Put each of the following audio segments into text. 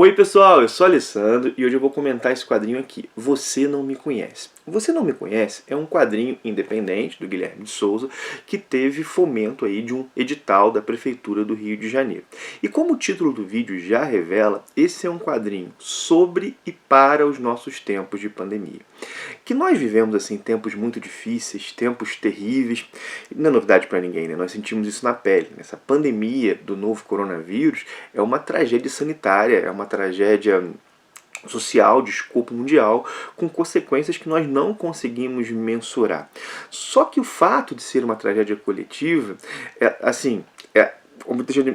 Oi pessoal, eu sou o Alessandro e hoje eu vou comentar esse quadrinho aqui, Você Não Me Conhece. Você Não Me Conhece é um quadrinho independente do Guilherme de Souza que teve fomento aí de um edital da Prefeitura do Rio de Janeiro. E como o título do vídeo já revela, esse é um quadrinho sobre e para os nossos tempos de pandemia. Que nós vivemos assim tempos muito difíceis, tempos terríveis, não é novidade para ninguém, né? Nós sentimos isso na pele. Essa pandemia do novo coronavírus é uma tragédia sanitária, é uma tragédia social, de escopo mundial, com consequências que nós não conseguimos mensurar. Só que o fato de ser uma tragédia coletiva,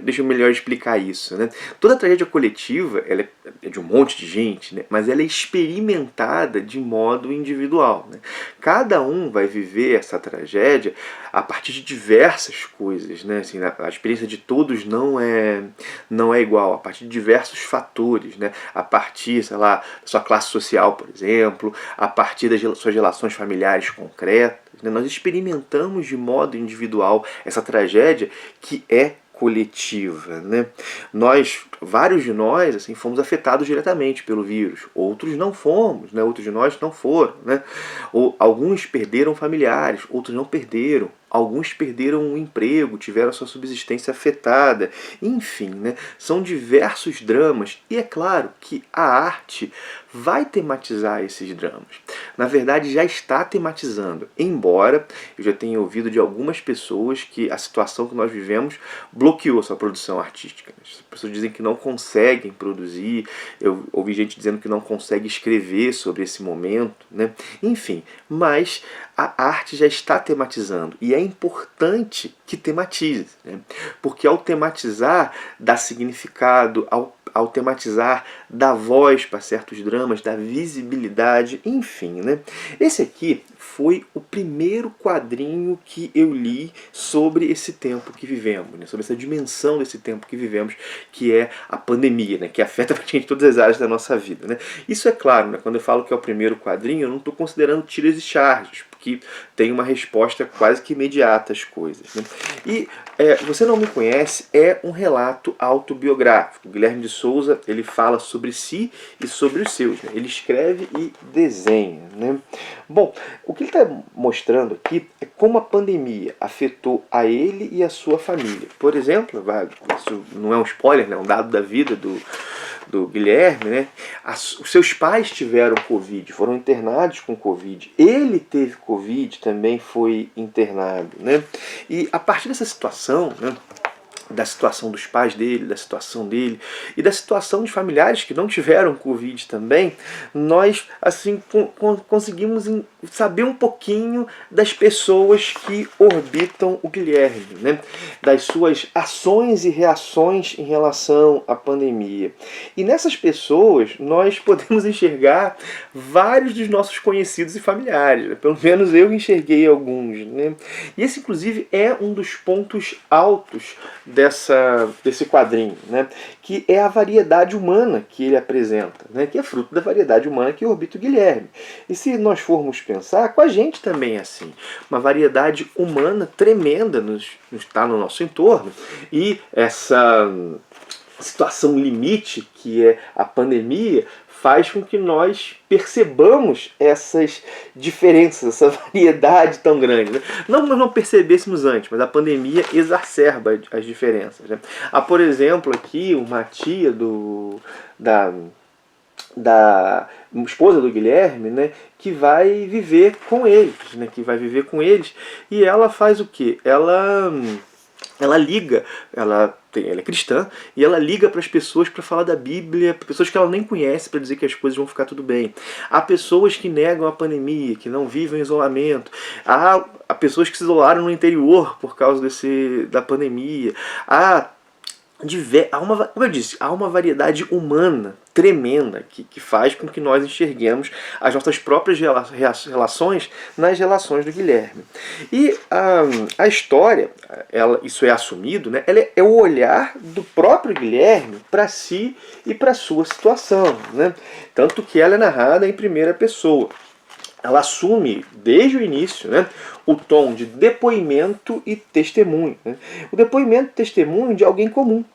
deixa eu melhor explicar isso, né? Toda tragédia coletiva ela é de um monte de gente, né? Mas ela é experimentada de modo individual, né? Cada um vai viver essa tragédia a partir de diversas coisas, né? Assim, a experiência de todos não é igual, a partir de diversos fatores, né? A partir, sei lá, da sua classe social, por exemplo, a partir das suas relações familiares concretas, né? Nós experimentamos de modo individual essa tragédia que é coletiva, né? Vários de nós, assim, fomos afetados diretamente pelo vírus. Outros não fomos, né? Outros de nós não foram, né? Ou alguns perderam familiares, outros não perderam. Alguns perderam o emprego, tiveram a sua subsistência afetada. Enfim, né? São diversos dramas. E é claro que a arte vai tematizar esses dramas. Na verdade, já está tematizando. Embora eu já tenha ouvido de algumas pessoas que a situação que nós vivemos bloqueou sua produção artística. As pessoas dizem que não conseguem produzir. Eu ouvi gente dizendo que não consegue escrever sobre esse momento, né? Enfim, mas a arte já está tematizando e é importante que tematize, né? Porque ao tematizar dá significado, ao tematizar dá voz para certos dramas, dá visibilidade, enfim, né? Esse aqui foi o primeiro quadrinho que eu li sobre esse tempo que vivemos, né? Sobre essa dimensão desse tempo que vivemos, que é a pandemia, né? Que afeta praticamente todas as áreas da nossa vida, né? Isso é claro, né? Quando eu falo que é o primeiro quadrinho, eu não estou considerando tiras e charges, porque tem uma resposta quase que imediata às coisas, né? E Você Não Me Conhece é um relato autobiográfico. O Guilherme de Souza, ele fala sobre si e sobre os seus, né? Ele escreve e desenha, né? Bom, o que ele está mostrando aqui é como a pandemia afetou a ele e a sua família. Por exemplo, isso não é um spoiler, né? É um dado da vida do Guilherme, né? Os seus pais tiveram Covid, foram internados com Covid. Ele teve Covid, também foi internado, né? E a partir dessa situação, né? Da situação dos pais dele, da situação dele e da situação de familiares que não tiveram Covid também, nós assim conseguimos saber um pouquinho das pessoas que orbitam o Guilherme, né? Das suas ações e reações em relação à pandemia. E nessas pessoas nós podemos enxergar vários dos nossos conhecidos e familiares, né? Pelo menos eu enxerguei alguns, né? E esse inclusive é um dos pontos altos desse quadrinho, né? Que é a variedade humana que ele apresenta, né? Que é fruto da variedade humana que orbita o Guilherme. E se nós formos pensar, com a gente também é assim. Uma variedade humana tremenda está no nosso entorno. E essa situação limite, que é a pandemia, faz com que nós percebamos essas diferenças, essa variedade tão grande, né? Não que nós não percebêssemos antes, mas a pandemia exacerba as diferenças, né? Há, por exemplo, aqui uma tia da esposa do Guilherme, né, que vai viver com eles, né, e ela faz o quê? Ela liga, ela é cristã, e ela liga para as pessoas para falar da Bíblia, para pessoas que ela nem conhece, para dizer que as coisas vão ficar tudo bem. Há pessoas que negam a pandemia, que não vivem em isolamento. Há pessoas que se isolaram no interior por causa da pandemia. Como eu disse, há uma variedade humana tremenda que faz com que nós enxerguemos as nossas próprias relações nas relações do Guilherme. E a história, isso é assumido, né? Ela é o olhar do próprio Guilherme para si e para a sua situação, né? Tanto que ela é narrada em primeira pessoa. Ela assume, desde o início, né, o tom de depoimento e testemunho, né? O depoimento e testemunho de alguém comum,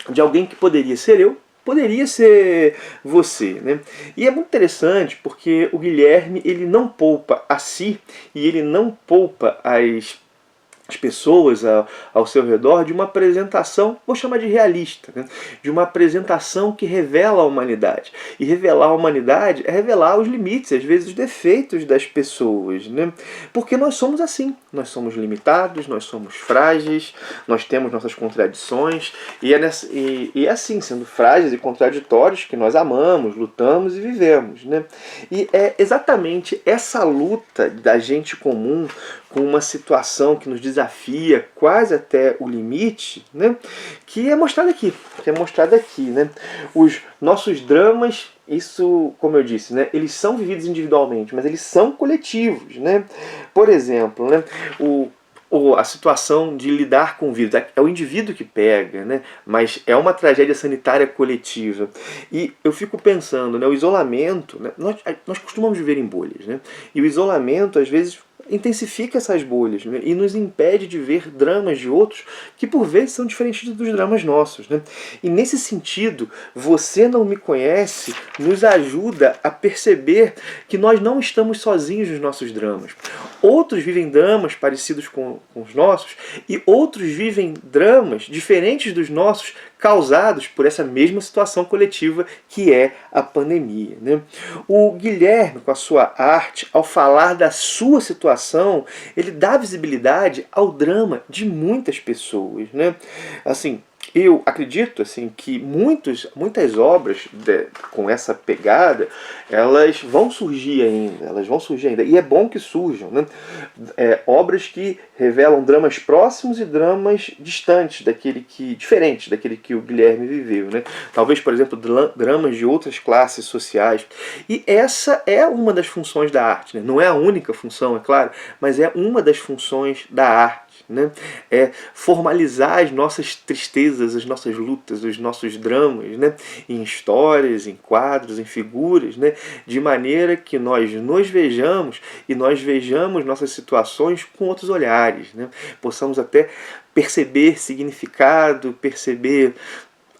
de alguém que poderia ser eu, poderia ser você, né? E é muito interessante porque o Guilherme, ele não poupa a si e ele não poupa as pessoas ao seu redor de uma apresentação, vou chamar de realista, né? De uma apresentação que revela a humanidade. E revelar a humanidade é revelar os limites, às vezes os defeitos das pessoas, né? Porque nós somos assim, nós somos limitados, nós somos frágeis, nós temos nossas contradições, e é assim, sendo frágeis e contraditórios, que nós amamos, lutamos e vivemos, né? E é exatamente essa luta da gente comum com uma situação que nos desafia quase até o limite, né? Que é mostrado aqui, né? Os nossos dramas, isso, como eu disse, né? Eles são vividos individualmente, mas eles são coletivos, né? Por exemplo, né? A situação de lidar com o vírus. É o indivíduo que pega, né? Mas é uma tragédia sanitária coletiva. E eu fico pensando, né? O isolamento, né? Nós costumamos viver em bolhas, né? E o isolamento, às vezes, intensifica essas bolhas, né? E nos impede de ver dramas de outros que por vezes são diferentes dos dramas nossos, né? E nesse sentido, Você Não Me Conhece nos ajuda a perceber que nós não estamos sozinhos nos nossos dramas. Outros vivem dramas parecidos com os nossos e outros vivem dramas diferentes dos nossos, causados por essa mesma situação coletiva que é a pandemia, né? O Guilherme, com a sua arte, ao falar da sua situação, ele dá visibilidade ao drama de muitas pessoas, né? Assim, eu acredito assim que muitas obras com essa pegada, elas vão surgir ainda, e é bom que surjam, né? Obras que revelam dramas próximos e dramas distantes diferentes daquele que o Guilherme viveu, né? Talvez, por exemplo, dramas de outras classes sociais. E essa é uma das funções da arte, né? Não é a única função, é claro, mas é uma das funções da arte, né? É formalizar as nossas tristezas, as nossas lutas, os nossos dramas, né? Em histórias, em quadros, em figuras, né? De maneira que nós nos vejamos e nós vejamos nossas situações com outros olhares, né? Possamos até perceber significado, perceber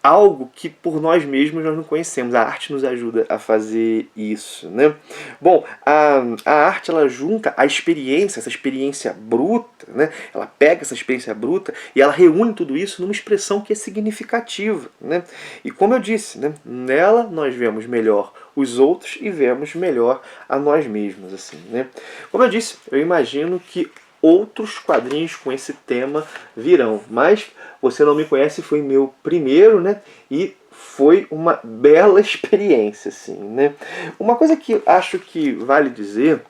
algo que por nós mesmos nós não conhecemos. A arte nos ajuda a fazer isso, né? Bom, a arte, ela junta a experiência, essa experiência bruta, né? Ela pega essa experiência bruta e ela reúne tudo isso numa expressão que é significativa, né? E como eu disse, né? Nela nós vemos melhor os outros e vemos melhor a nós mesmos, assim, né? Como eu disse, eu imagino que outros quadrinhos com esse tema virão, mas Você Não Me Conhece foi meu primeiro, né? E foi uma bela experiência, assim, né? Uma coisa que acho que vale dizer,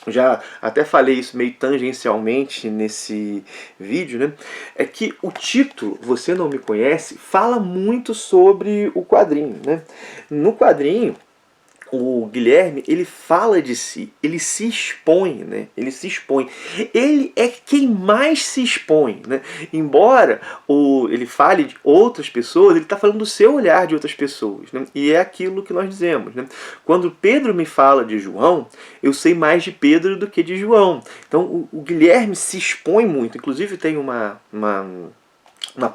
já até falei isso meio tangencialmente nesse vídeo, né? É que o título Você Não Me Conhece fala muito sobre o quadrinho, né? No quadrinho, o Guilherme, ele fala de si, ele se expõe, né? Ele se expõe. Ele é quem mais se expõe, né? Embora ele fale de outras pessoas, ele está falando do seu olhar de outras pessoas, né? E é aquilo que nós dizemos, né? Quando Pedro me fala de João, eu sei mais de Pedro do que de João. Então o Guilherme se expõe muito. Inclusive tem uma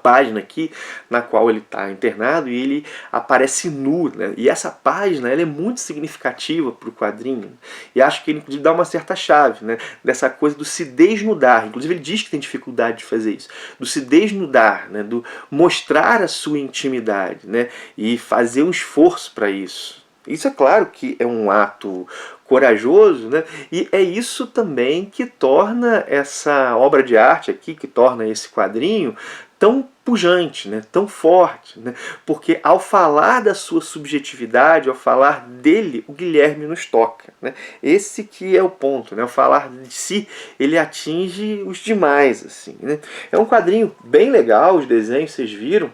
página aqui na qual ele está internado e ele aparece nu, né? E essa página, ela é muito significativa para o quadrinho, e acho que ele inclusive dá uma certa chave, né? Dessa coisa do se desnudar. Inclusive ele diz que tem dificuldade de fazer isso, do se desnudar, né? Do mostrar a sua intimidade, né? E fazer um esforço para isso. Isso é claro que é um ato corajoso, né? E é isso também que torna essa obra de arte aqui, que torna esse quadrinho tão pujante, né? Tão forte, né? Porque ao falar da sua subjetividade, ao falar dele, o Guilherme nos toca, né? Esse que é o ponto, né? Ao falar de si, ele atinge os demais, assim, né? É um quadrinho bem legal, os desenhos vocês viram,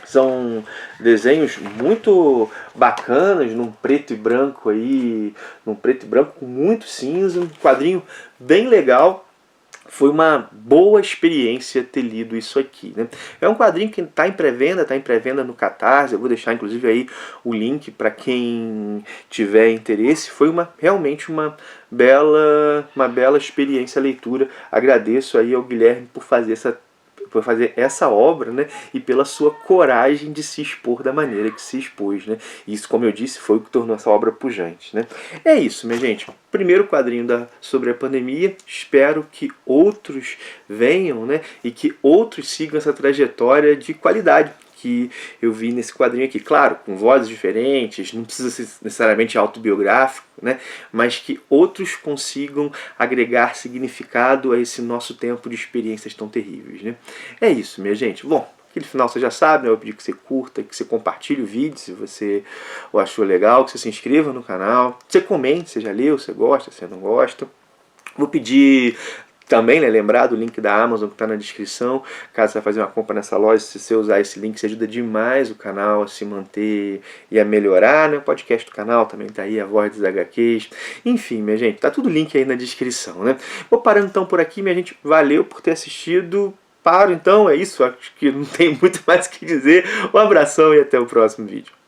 são desenhos muito bacanas, num preto e branco aí, num preto e branco com muito cinza, um quadrinho bem legal. Foi uma boa experiência ter lido isso aqui, né? É um quadrinho que está em pré-venda no Catarse. Eu vou deixar inclusive aí o link para quem tiver interesse. Foi realmente uma bela experiência a leitura. Agradeço aí ao Guilherme por fazer por fazer essa obra, né, e pela sua coragem de se expor da maneira que se expôs, né. Isso, como eu disse, foi o que tornou essa obra pujante, né. É isso, minha gente. Primeiro quadrinho sobre a pandemia. Espero que outros venham, né, e que outros sigam essa trajetória de qualidade que eu vi nesse quadrinho aqui. Claro, com vozes diferentes, não precisa ser necessariamente autobiográfico, né? Mas que outros consigam agregar significado a esse nosso tempo de experiências tão terríveis, né? É isso, minha gente. Bom, aquele final você já sabe, né? Eu pedi que você curta, que você compartilhe o vídeo se você o achou legal, que você se inscreva no canal, que você comente, se já leu, se gosta, se não gosta. Vou pedir também, né, lembrar do link da Amazon que está na descrição. Caso você vai fazer uma compra nessa loja, se você usar esse link, você ajuda demais o canal a se manter e a melhorar, né? O podcast do canal também está aí, a Voz dos HQs. Enfim, minha gente, tá tudo link aí na descrição, né? Vou parando então por aqui, minha gente. Valeu por ter assistido. Paro então, é isso. Acho que não tem muito mais o que dizer. Um abração e até o próximo vídeo.